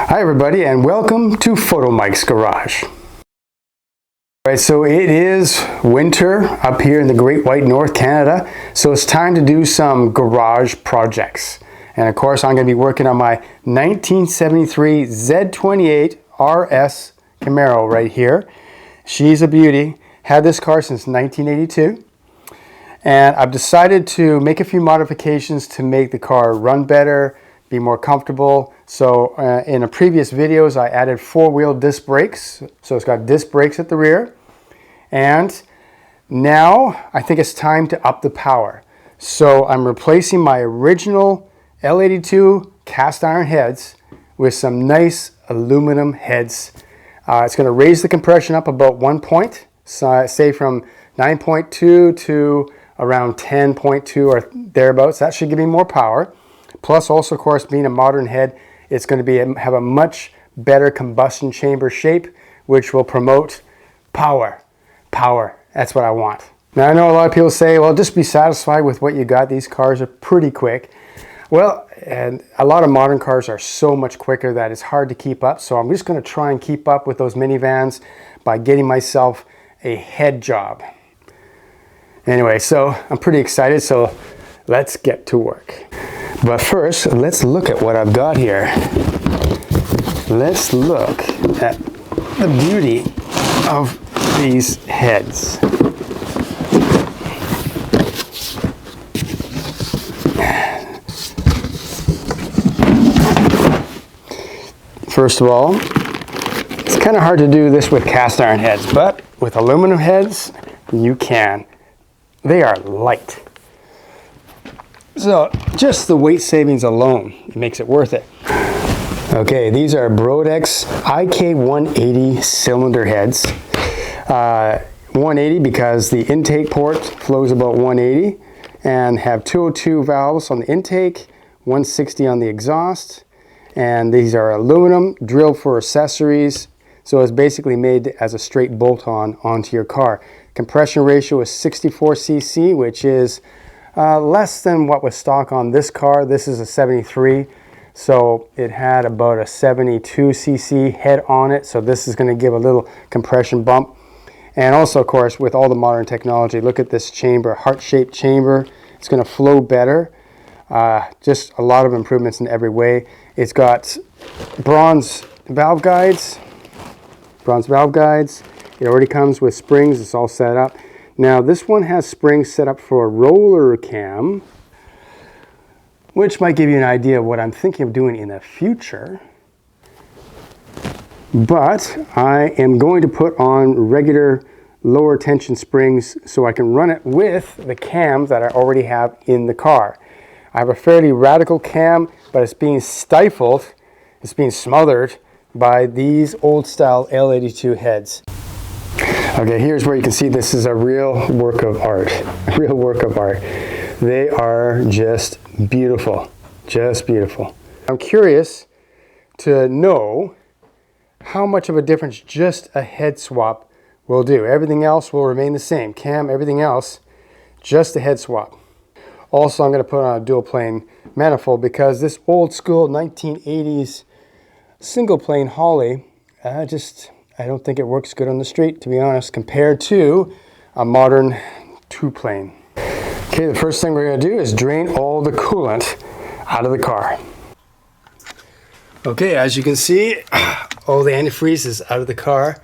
Hi everybody and welcome to Photomikes Garage. Alright, so it is winter up here in the Great White North, Canada, so it's time to do some garage projects. And of course I'm going to be working on my 1973 Z28 RS Camaro right here. She's a beauty. Had this car since 1982. And I've decided to make a few modifications to make the car run better, be more comfortable. So in the previous videos I added four-wheel disc brakes, so it's got disc brakes at the rear, and now I think it's time to up the power. So I'm replacing my original L82 cast iron heads with some nice aluminum heads. It's going to raise the compression up about 1 point, so say from 9.2 to around 10.2 or thereabouts. That should give me more power. Plus also, of course, being a modern head, it's going to have a much better combustion chamber shape, which will promote power. Power, that's what I want. Now I know a lot of people say, well, just be satisfied with what you got. These cars are pretty quick. Well, and a lot of modern cars are so much quicker that it's hard to keep up. So I'm just going to try and keep up with those minivans by getting myself a head job. Anyway, so I'm pretty excited, so let's get to work. But first, let's look at what I've got here. Let's look at the beauty of these heads. First of all, it's kind of hard to do this with cast iron heads, but with aluminum heads, you can. They are light. So just the weight savings alone makes it worth it. Okay, these are Brodix IK180 cylinder heads. 180 because the intake port flows about 180 and have 202 valves on the intake, 160 on the exhaust. And these are aluminum, drilled for accessories. So it's basically made as a straight bolt-on onto your car. Compression ratio is 64 cc, which is less than what was stock on this car. This is a 73, so it had about a 72 cc head on it, so this is going to give a little compression bump. And also, of course, with all the modern technology, look at this chamber, heart-shaped chamber. It's going to flow better. Just a lot of improvements in every way. It's got bronze valve guides. It already comes with springs. It's all set up. Now this one has springs set up for a roller cam, which might give you an idea of what I'm thinking of doing in the future. But I am going to put on regular lower tension springs so I can run it with the cams that I already have in the car. I have a fairly radical cam, but it's being stifled, it's being smothered by these old style L82 heads. Okay, here's where you can see this is a real work of art. Real work of art. They are just beautiful. Just beautiful. I'm curious to know how much of a difference just a head swap will do. Everything else will remain the same. Cam, everything else, just a head swap. Also, I'm going to put on a dual plane manifold because this old school 1980s single plane Holley, I don't think it works good on the street, to be honest, compared to a modern two-plane. Okay, the first thing we're going to do is drain all the coolant out of the car. Okay, as you can see, all the antifreeze is out of the car.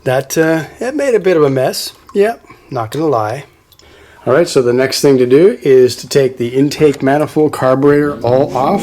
It made a bit of a mess. Yep, not going to lie. All right, so the next thing to do is to take the intake manifold carburetor all off.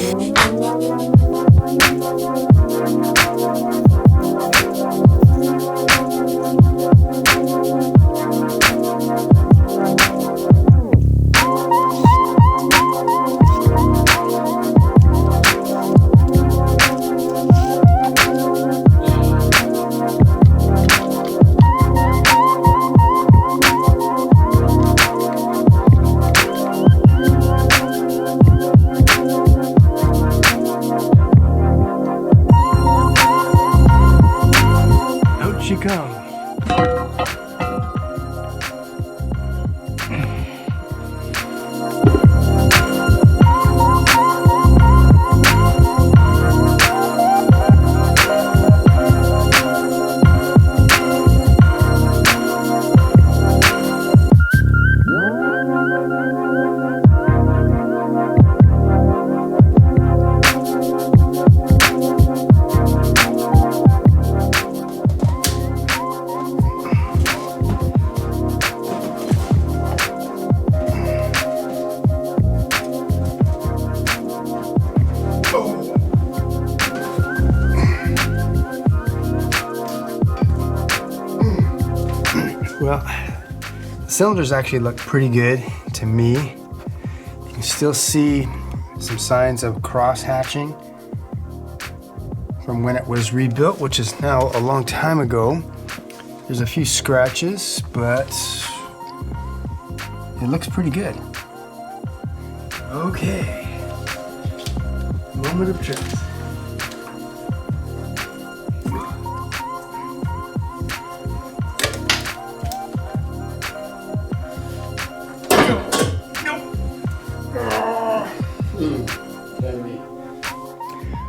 She come. Well, the cylinders actually look pretty good to me. You can still see some signs of cross hatching from when it was rebuilt, which is now a long time ago. There's a few scratches, but it looks pretty good. Okay, moment of truth.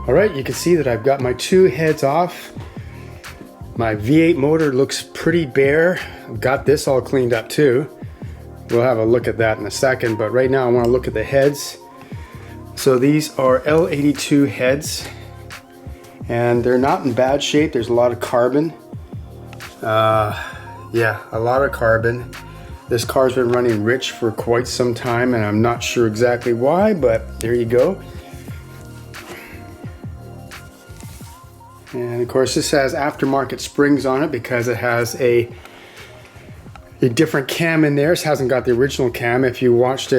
All right, you can see that I've got my two heads off. My V8 motor looks pretty bare. I've got this all cleaned up too. We'll have a look at that in a second, but right now I want to look at the heads. So these are L82 heads, and they're not in bad shape. There's a lot of carbon. Yeah, a lot of carbon. This car's been running rich for quite some time, and I'm not sure exactly why, but there you go. And of course this has aftermarket springs on it because it has a different cam in there. This hasn't got the original cam. If you watched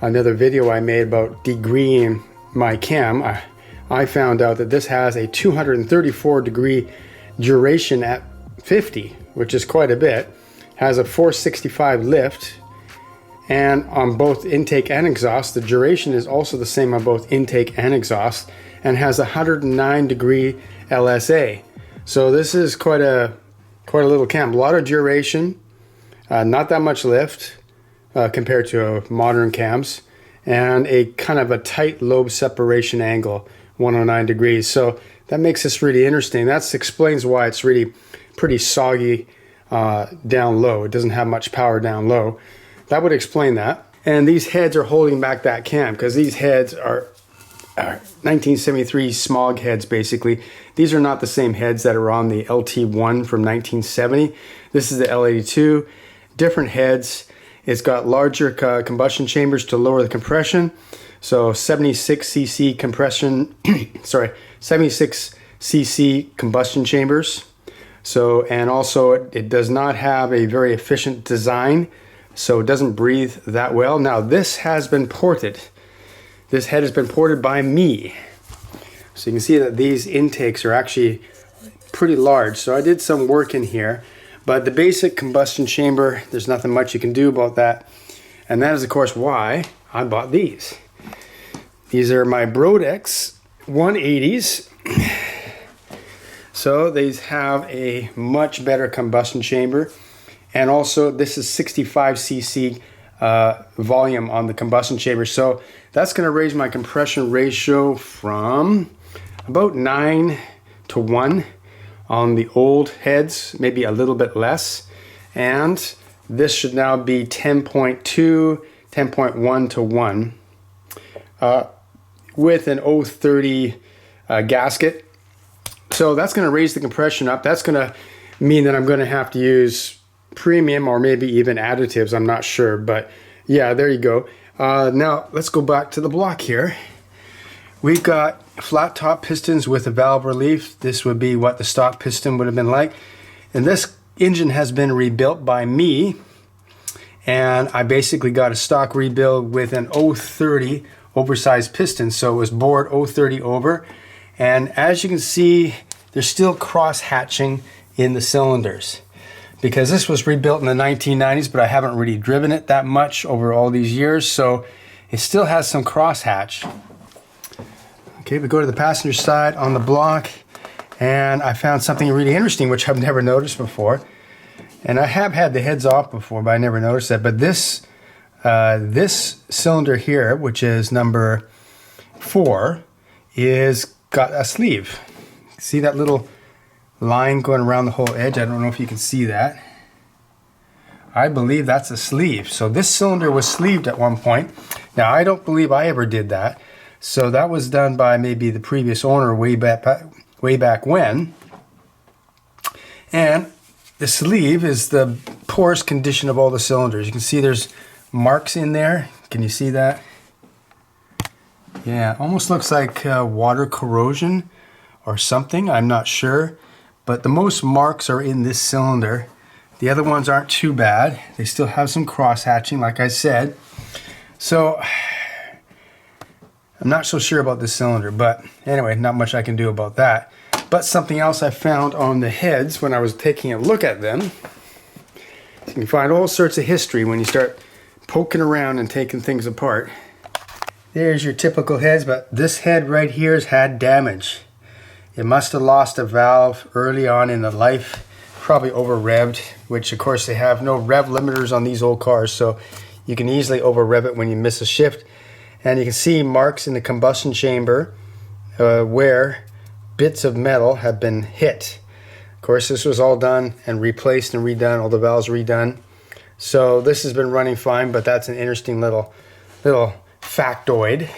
another video I made about degreeing my cam, I found out that this has a 234 degree duration at 50, which is quite a bit. Has a 465 lift, and on both intake and exhaust, the duration is also the same on both intake and exhaust, and has a 109 degree LSA. So this is quite a little cam. A lot of duration, not that much lift compared to modern cams, and a kind of a tight lobe separation angle, 109 degrees. So that makes this really interesting. That explains why it's really pretty soggy down low. It doesn't have much power down low. That would explain that. And these heads are holding back that cam because these heads are 1973 smog heads basically. These are not the same heads that are on the LT1 from 1970. This is the L82. Different heads. It's got larger combustion chambers to lower the compression. So 76 cc compression, sorry, 76 cc combustion chambers. So, and also it does not have a very efficient design, so it doesn't breathe that well. Now this has been ported. This head has been ported by me. So you can see that these intakes are actually pretty large. So I did some work in here, but the basic combustion chamber, there's nothing much you can do about that. And that is of course why I bought these. These are my Brodix IK180s. So these have a much better combustion chamber, and also this is 65 cc volume on the combustion chamber. So that's going to raise my compression ratio from about 9 to 1 on the old heads, maybe a little bit less. And this should now be 10.2, 10.1 to 1 with an 030 gasket. So that's going to raise the compression up. That's going to mean that I'm going to have to use premium or maybe even additives. I'm not sure, but yeah, there you go. Now let's go back to the block here. We've got flat top pistons with a valve relief. This would be what the stock piston would have been like. And this engine has been rebuilt by me. And I basically got a stock rebuild with an 030 oversized piston. So it was bored 030 over. And as you can see, there's still cross hatching in the cylinders because this was rebuilt in the 1990s, but I haven't really driven it that much over all these years. So it still has some cross hatch. Okay, we go to the passenger side on the block, and I found something really interesting, which I've never noticed before. And I have had the heads off before, but I never noticed that. But this cylinder here, which is number 4, is got a sleeve. See that little line going around the whole edge? I don't know if you can see that. I believe that's a sleeve. So this cylinder was sleeved at one point. Now I don't believe I ever did that. So that was done by maybe the previous owner way back when. And the sleeve is the poorest condition of all the cylinders. You can see there's marks in there. Can you see that? Yeah, almost looks like water corrosion or something. I'm not sure. But the most marks are in this cylinder. The other ones aren't too bad. They still have some cross hatching, like I said. So I'm not so sure about this cylinder, but anyway, not much I can do about that. But something else I found on the heads when I was taking a look at them. You can find all sorts of history when you start poking around and taking things apart. There's your typical heads, but this head right here has had damage. It must have lost a valve early on in the life, probably over revved, which of course they have no rev limiters on these old cars, so you can easily over rev it when you miss a shift. And you can see marks in the combustion chamber where bits of metal have been hit. Of course, this was all done and replaced and redone, all the valves redone. So this has been running fine, but that's an interesting little factoid.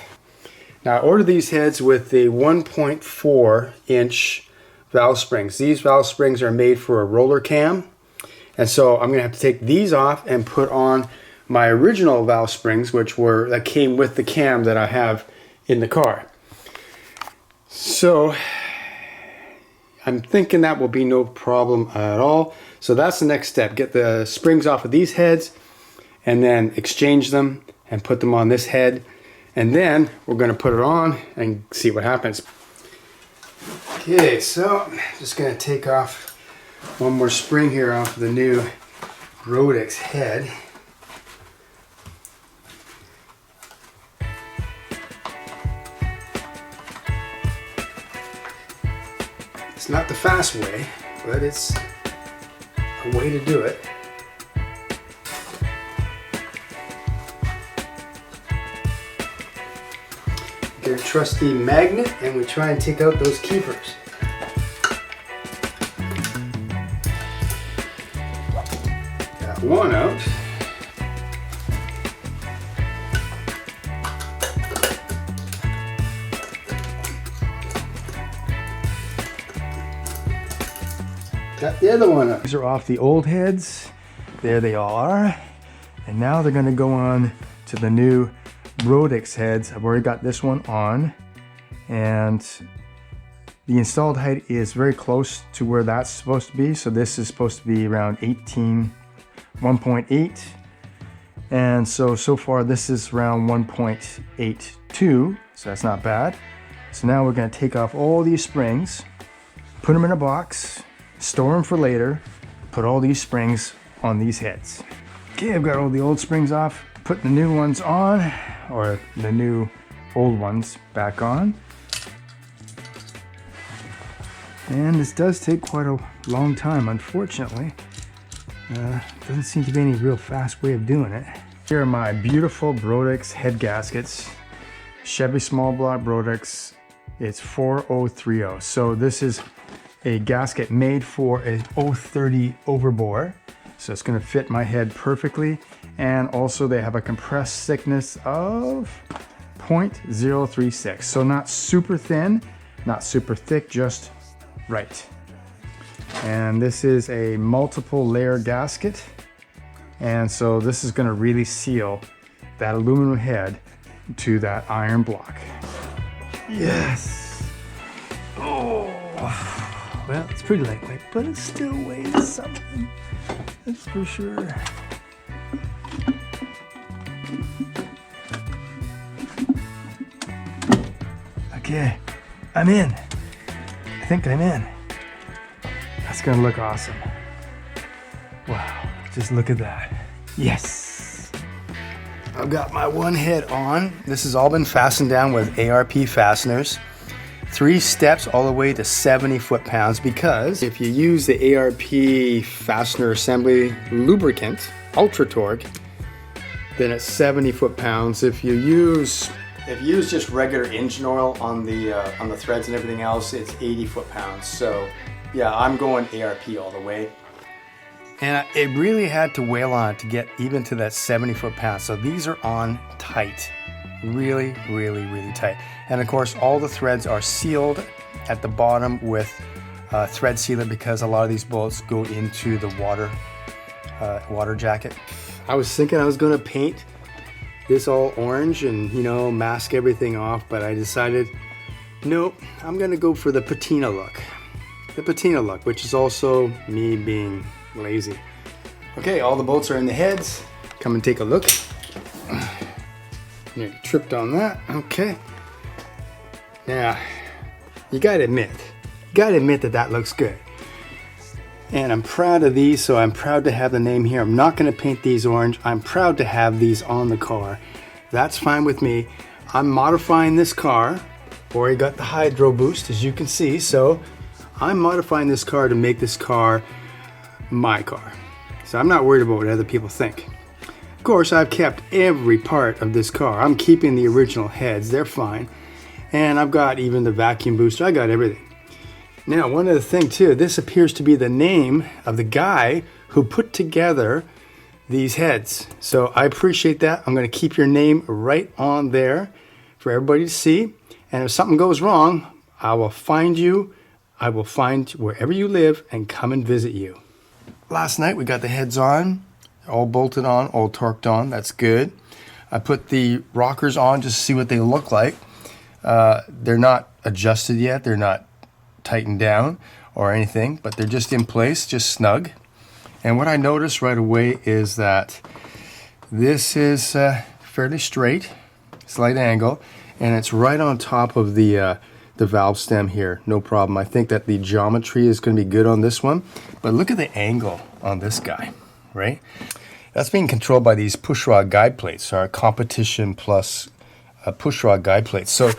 Now I ordered these heads with the 1.4 inch valve springs. These valve springs are made for a roller cam. And so I'm gonna have to take these off and put on my original valve springs, that came with the cam that I have in the car. So I'm thinking that will be no problem at all. So that's the next step. Get the springs off of these heads and then exchange them and put them on this head. And then we're gonna put it on and see what happens. Okay, so I'm just gonna take off one more spring here off of the new Brodix head. It's not the fast way, but it's a way to do it. Get a trusty magnet and we try and take out those keepers. Got one out. Got the other one up. These are off the old heads. There they are. And now they're gonna go on to the new Brodix heads. I've already got this one on. And the installed height is very close to where that's supposed to be. So this is supposed to be around 1.8. And so far this is around 1.82. So that's not bad. So now we're gonna take off all these springs, put them in a box, store them for later, put all these springs on these heads. Okay, I've got all the old springs off, put the new ones on, or the new old ones back on. And this does take quite a long time, unfortunately. Doesn't seem to be any real fast way of doing it. Here are my beautiful Brodix head gaskets. Chevy small block Brodix. It's 4030. So this is a gasket made for a 030 overbore. So it's gonna fit my head perfectly. And also they have a compressed thickness of 0.036. So not super thin, not super thick, just right. And this is a multiple layer gasket. And so this is gonna really seal that aluminum head to that iron block. Yes. Oh. Well, it's pretty lightweight, but it still weighs something. That's for sure. Okay, I'm in. I think I'm in. That's gonna look awesome. Wow, just look at that. Yes. I've got my one head on. This has all been fastened down with ARP fasteners. 3 steps all the way to 70 foot-pounds, because if you use the ARP fastener assembly lubricant, Ultra Torque, then it's 70 foot-pounds. If you use just regular engine oil on the threads and everything else, it's 80 foot-pounds. So yeah, I'm going ARP all the way. And it really had to wail on it to get even to that 70 foot-pounds. So these are on tight. Really, really, really tight. And of course, all the threads are sealed at the bottom with thread sealer, because a lot of these bolts go into the water jacket. I was thinking I was gonna paint this all orange and, you know, mask everything off, but I decided, nope, I'm gonna go for the patina look. The patina look, which is also me being lazy. Okay, all the bolts are in the heads. Come and take a look. Nearly tripped on that. Okay. Now, you gotta admit that that looks good. And I'm proud of these, so I'm proud to have the name here. I'm not gonna paint these orange. I'm proud to have these on the car. That's fine with me. I'm modifying this car. Already got the hydro boost, as you can see, so I'm modifying this car to make this car my car. So I'm not worried about what other people think. Of course, I've kept every part of this car. I'm keeping the original heads, they're fine. And I've got even the vacuum booster, I got everything. Now, one other thing too, this appears to be the name of the guy who put together these heads. So I appreciate that. I'm gonna keep your name right on there for everybody to see. And if something goes wrong, I will find you. I will find wherever you live and come and visit you. Last night we got the heads on, all bolted on, all torqued on. That's good. I put the rockers on just to see what they look like. They're not adjusted yet. They're not tightened down or anything, but they're just in place, just snug. And what I noticed right away is that this is fairly straight, slight angle, and it's right on top of the valve stem here, no problem. I think that the geometry is going to be good on this one, but look at the angle on this guy, right? That's being controlled by these push rod guide plates, our competition plus push rod guide plates. So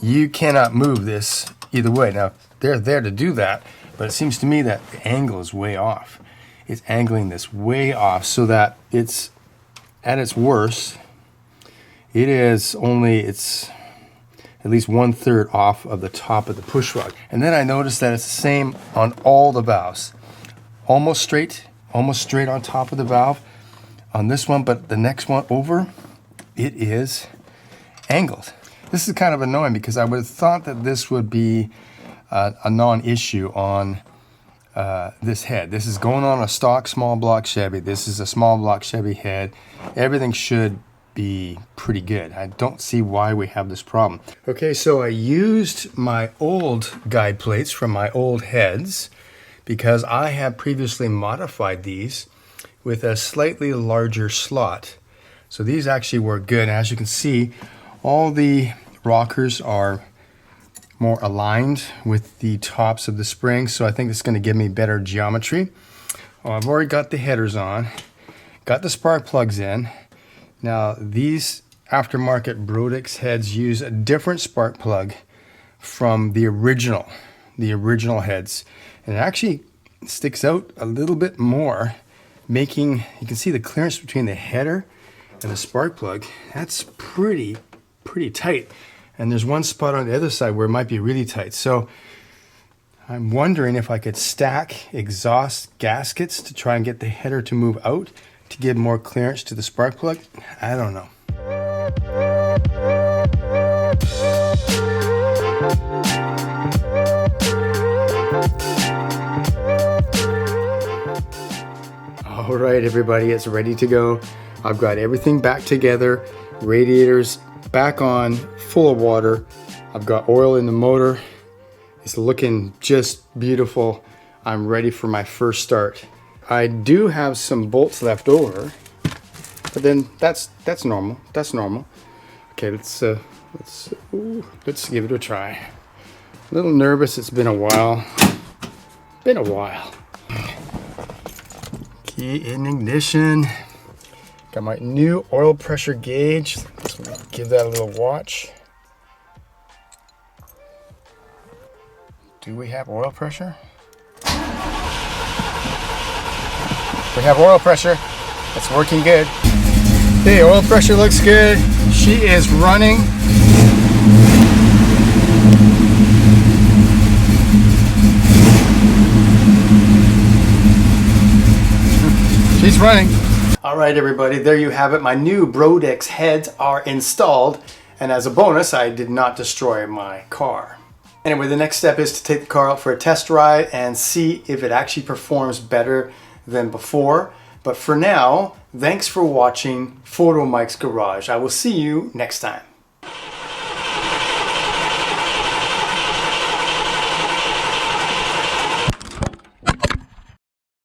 you cannot move this either way. Now, they're there to do that, but it seems to me that the angle is way off. It's angling this way off so that it's at its worst. It's at least 1/3 off of the top of the push rod. And then I noticed that it's the same on all the valves. Almost straight on top of the valve on this one, but the next one over, it is angled. This is kind of annoying because I would have thought that this would be a non-issue on this head. This is going on a stock small block Chevy. This is a small block Chevy head. Everything should be pretty good. I don't see why we have this problem. Okay, so I used my old guide plates from my old heads because I had previously modified these with a slightly larger slot. So these actually work good. As you can see, all the rockers are more aligned with the tops of the springs, so I think it's going to give me better geometry. Oh, I've already got the headers on, got the spark plugs in. Now, these aftermarket Brodix heads use a different spark plug from the original heads. And it actually sticks out a little bit more, making, you can see the clearance between the header and the spark plug. That's pretty tight. And there's one spot on the other side where it might be really tight. So I'm wondering if I could stack exhaust gaskets to try and get the header to move out to give more clearance to the spark plug. I don't know. All right, everybody, it's ready to go. I've got everything back together, radiators back on, full of water. I've got oil in the motor. It's looking just beautiful. I'm ready for my first start. I do have some bolts left over, but then that's normal. That's normal. Okay, let's give it a try. A little nervous. It's been a while. Key in ignition. Got my new oil pressure gauge. Let's give that a little watch. Do we have oil pressure? We have oil pressure. It's working good. Hey, oil pressure looks good. She is running. She's running. All right, everybody, there you have it. My new Brodix heads are installed. And as a bonus, I did not destroy my car. Anyway, the next step is to take the car out for a test ride and see if it actually performs better than before. But for now, thanks for watching Photomikes Garage. I will see you next time.